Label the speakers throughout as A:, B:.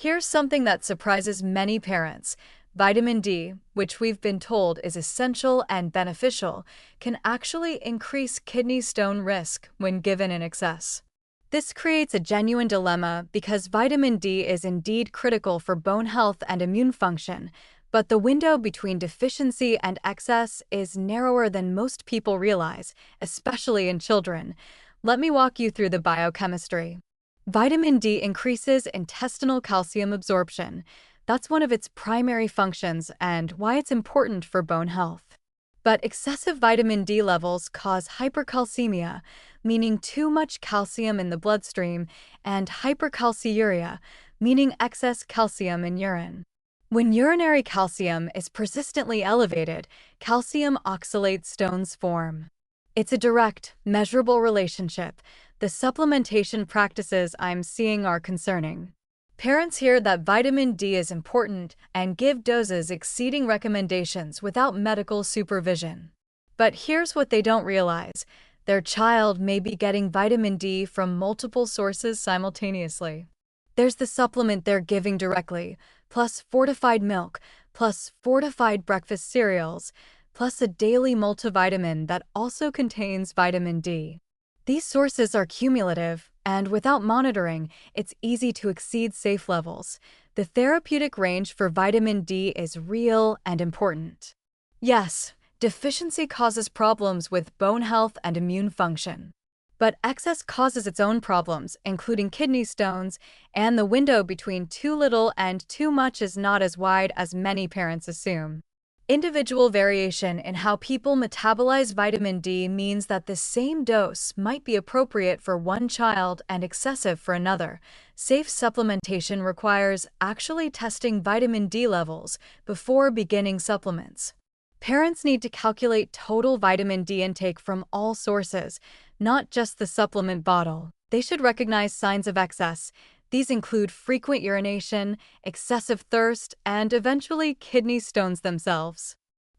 A: Here's something that surprises many parents. Vitamin D, which we've been told is essential and beneficial, can actually increase kidney stone risk when given in excess. This creates a genuine dilemma because vitamin D is indeed critical for bone health and immune function, but the window between deficiency and excess is narrower than most people realize, especially in children. Let me walk you through the biochemistry. Vitamin D increases intestinal calcium absorption. That's one of its primary functions and why it's important for bone health. But excessive vitamin D levels cause hypercalcemia, meaning too much calcium in the bloodstream, and hypercalciuria, meaning excess calcium in urine. When urinary calcium is persistently elevated, calcium oxalate stones form. It's a direct, measurable relationship. The supplementation practices I'm seeing are concerning. Parents hear that vitamin D is important and give doses exceeding recommendations without medical supervision. But here's what they don't realize. Their child may be getting vitamin D from multiple sources simultaneously. There's the supplement they're giving directly, plus fortified milk, plus fortified breakfast cereals, plus a daily multivitamin that also contains vitamin D. These sources are cumulative, and without monitoring, it's easy to exceed safe levels. The therapeutic range for vitamin D is real and important. Yes, deficiency causes problems with bone health and immune function. But excess causes its own problems, including kidney stones, and the window between too little and too much is not as wide as many parents assume. Individual variation in how people metabolize vitamin D means that the same dose might be appropriate for one child and excessive for another. Safe supplementation requires actually testing vitamin D levels before beginning supplements. Parents need to calculate total vitamin D intake from all sources, not just the supplement bottle. They should recognize signs of excess. These include frequent urination, excessive thirst, and eventually kidney stones themselves.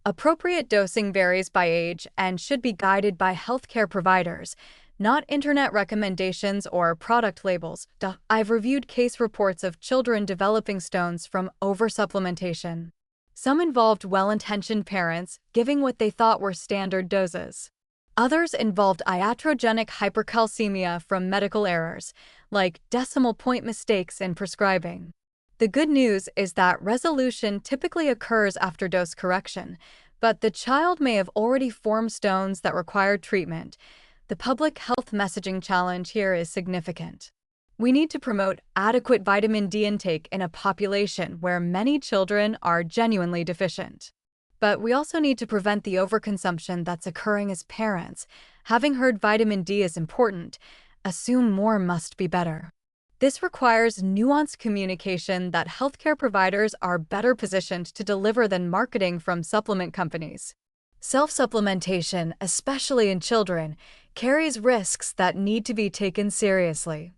A: Appropriate dosing varies by age and should be guided by healthcare providers, not internet recommendations or product labels. I've reviewed case reports of children developing stones from oversupplementation. Some involved well-intentioned parents giving what they thought were standard doses. Others involved iatrogenic hypercalcemia from medical errors, like decimal point mistakes in prescribing. The good news is that resolution typically occurs after dose correction, but the child may have already formed stones that required treatment. The public health messaging challenge here is significant. We need to promote adequate vitamin D intake in a population where many children are genuinely deficient. But we also need to prevent the overconsumption that's occurring as parents. Having heard vitamin D is important, assume more must be better. This requires nuanced communication that healthcare providers are better positioned to deliver than marketing from supplement companies. Self-supplementation, especially in children, carries risks that need to be taken seriously.